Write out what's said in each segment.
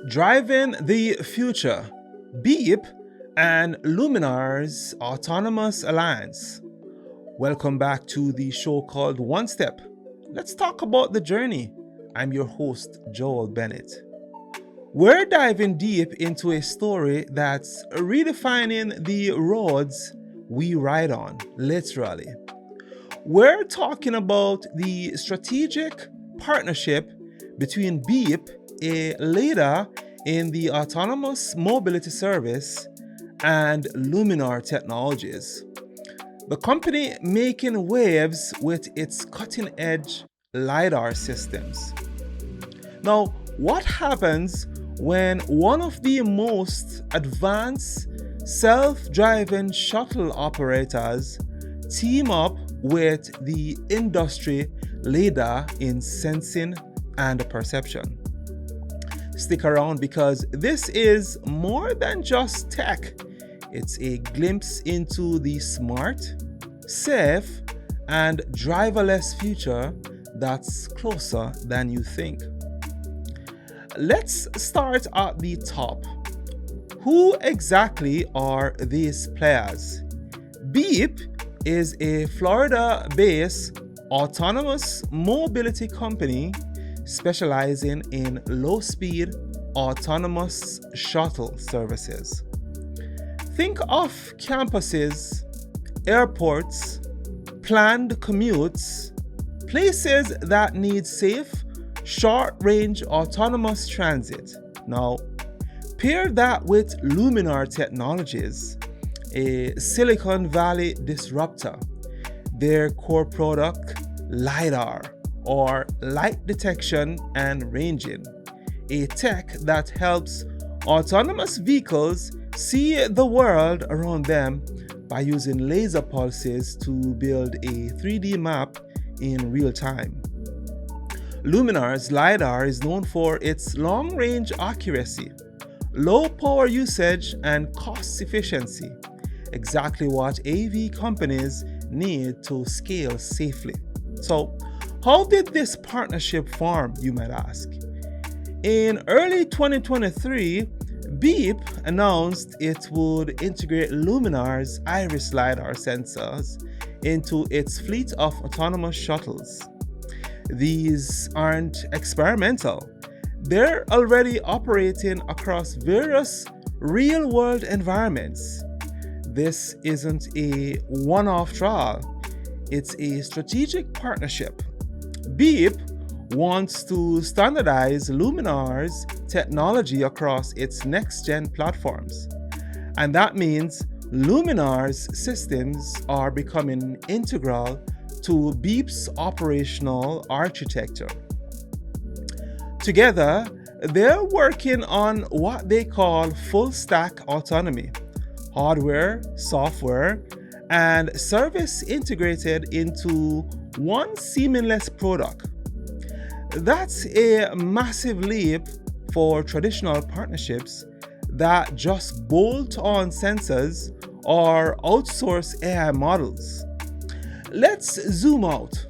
Driving the Future, Beep and Luminar's Autonomous Alliance. Welcome back to the show called One Step. Let's talk about the journey. I'm your host, Joel Bennett. We're diving deep into a story that's redefining the roads we ride on, literally. We're talking about the strategic partnership between Beep, a leader in the autonomous mobility service, and Luminar Technologies, the company making waves with its cutting-edge LiDAR systems. Now, what happens when one of the most advanced self-driving shuttle operators team up with the industry leader in sensing and perception? Stick around because this is more than just tech. It's a glimpse into the smart, safe, and driverless future that's closer than you think. Let's start at the top. Who exactly are these players? Beep is a Florida-based autonomous mobility company specializing in low-speed autonomous shuttle services. Think of campuses, airports, planned commutes, places that need safe, short-range autonomous transit. Now, pair that with Luminar Technologies, a Silicon Valley disruptor. Their core product, LiDAR, or light detection and ranging, a tech that helps autonomous vehicles see the world around them by using laser pulses to build a 3D map in real time. Luminar's LiDAR is known for its long-range accuracy, low power usage, and cost efficiency, exactly what AV companies need to scale safely. So, how did this partnership form, you might ask? In early 2023, Beep announced it would integrate Luminar's Iris LiDAR sensors into its fleet of autonomous shuttles. These aren't experimental. They're already operating across various real-world environments. This isn't a one-off trial. It's a strategic partnership. Beep wants to standardize Luminar's technology across its next-gen platforms. And that means Luminar's systems are becoming integral to Beep's operational architecture. Together, they're working on what they call full-stack autonomy: hardware, software, and service integrated into one seamless product. That's a massive leap for traditional partnerships that just bolt on sensors or outsource AI models. Let's zoom out.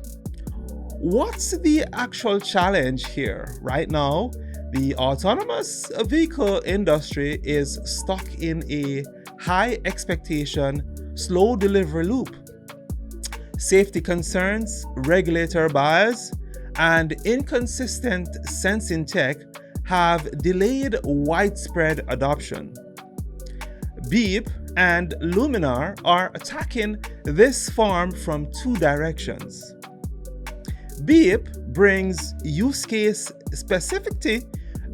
What's the actual challenge here? Right now, the autonomous vehicle industry is stuck in a high expectation, slow delivery loop. Safety concerns, regulator bias, and inconsistent sensing tech have delayed widespread adoption. Beep and Luminar are attacking this farm from two directions. Beep brings use case specificity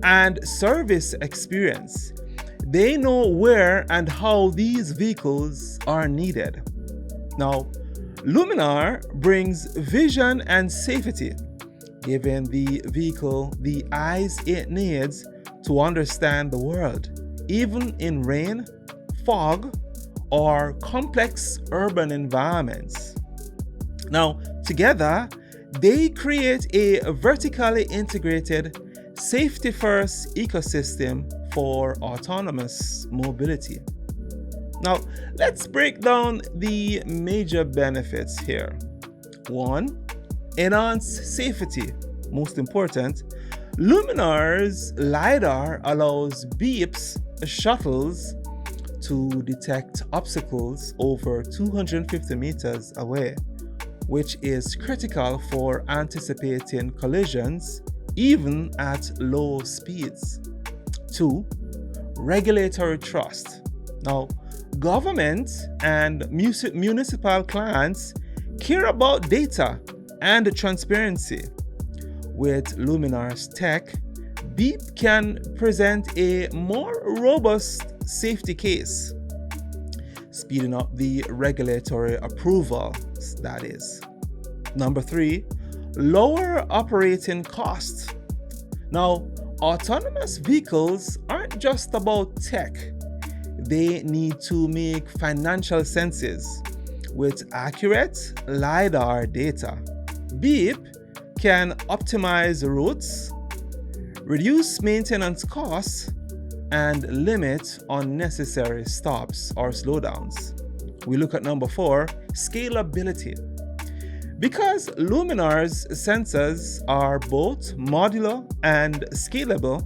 and service experience. They know where and how these vehicles are needed. Now, Luminar brings vision and safety, giving the vehicle the eyes it needs to understand the world, even in rain, fog, or complex urban environments. Now, together, they create a vertically integrated, safety-first ecosystem for autonomous mobility. Now, let's break down the major benefits here. 1. Enhanced safety. Most important, Luminar's LiDAR allows Beep's shuttles to detect obstacles over 250 meters away, which is critical for anticipating collisions even at low speeds. 2. Regulatory trust. Now, government and municipal clients care about data and transparency. With Luminar's tech, Beep can present a more robust safety case, speeding up the regulatory approval, that is. Number 3, lower operating costs. Now, autonomous vehicles aren't just about tech. They need to make financial senses. With accurate LiDAR data, Beep can optimize routes, reduce maintenance costs, and limit unnecessary stops or slowdowns. We look at number 4, scalability. Because Luminar's sensors are both modular and scalable,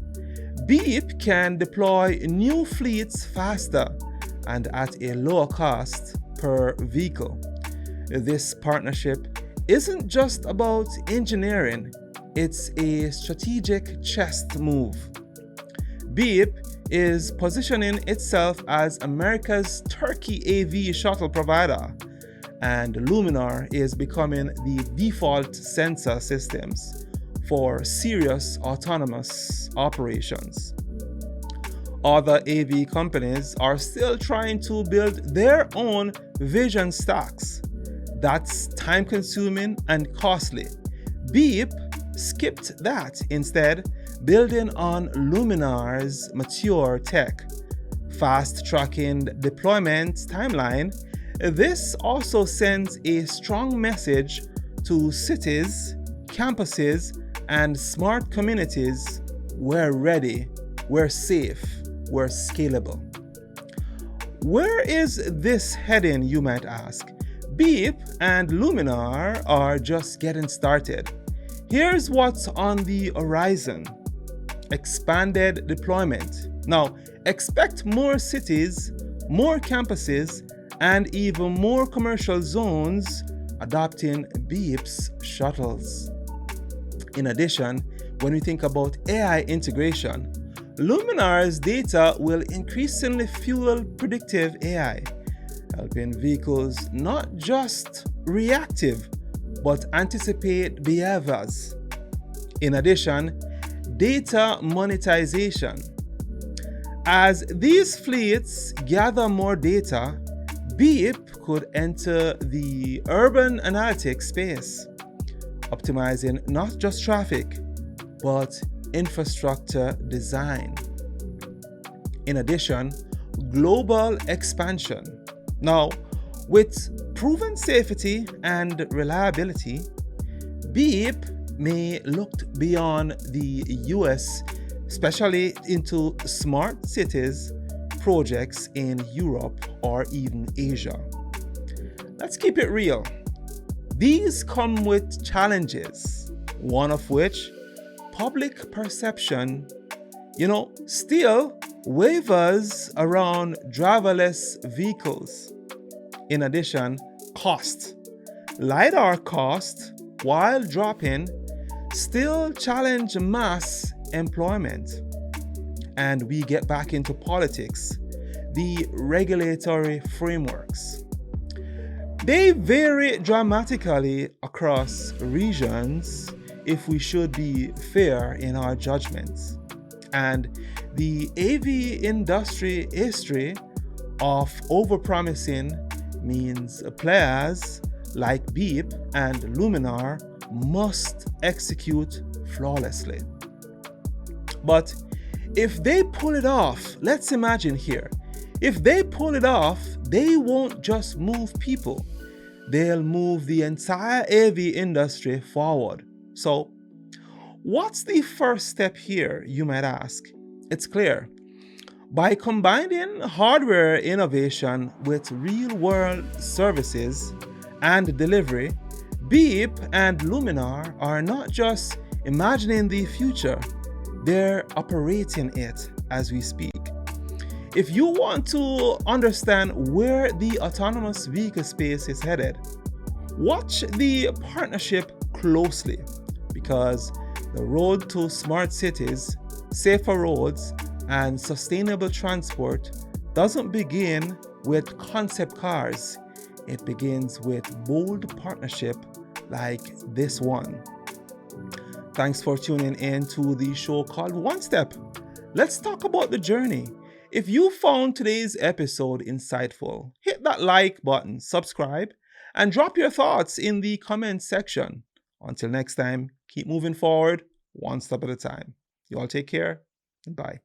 Beep can deploy new fleets faster and at a lower cost per vehicle. This partnership isn't just about engineering, it's a strategic chess move. Beep is positioning itself as America's turnkey AV shuttle provider, and Luminar is becoming the default sensor systems for serious autonomous operations. Other AV companies are still trying to build their own vision stacks. That's time-consuming and costly. Beep skipped that, instead building on Luminar's mature tech, fast-tracking deployment timeline. This also sends a strong message to cities, campuses, and smart communities. We're ready, we're safe, we're scalable. Where is this heading, you might ask? Beep and Luminar are just getting started. Here's what's on the horizon. Expanded deployment. Now, expect more cities, more campuses, and even more commercial zones adopting Beep's shuttles. In addition, when we think about AI integration, Luminar's data will increasingly fuel predictive AI, helping vehicles not just reactive, but anticipate behaviors. In addition, data monetization. As these fleets gather more data, Beep could enter the urban analytics space, optimizing not just traffic, but infrastructure design. In addition, global expansion. Now, with proven safety and reliability, Beep may look beyond the US, especially into smart cities projects in Europe or even Asia. Let's keep it real. These come with challenges, one of which, public perception, still wavers around driverless vehicles. In addition, cost. LiDAR cost, while dropping, still challenge mass employment. And we get back into politics, the regulatory frameworks. They vary dramatically across regions if we should be fair in our judgments. And the AV industry history of overpromising means players like Beep and Luminar must execute flawlessly. But if they pull it off, let's imagine here, if they pull it off, they won't just move people, they'll move the entire AV industry forward. So, what's the first step here, you might ask? It's clear. By combining hardware innovation with real-world services and delivery, Beep and Luminar are not just imagining the future. They're operating it as we speak. If you want to understand where the autonomous vehicle space is headed, watch the partnership closely because the road to smart cities, safer roads, and sustainable transport doesn't begin with concept cars. It begins with bold partnership like this one. Thanks for tuning in to the show called One Step. Let's talk about the journey. If you found today's episode insightful, hit that like button, subscribe, and drop your thoughts in the comments section. Until next time, keep moving forward, one step at a time. You all take care, and bye.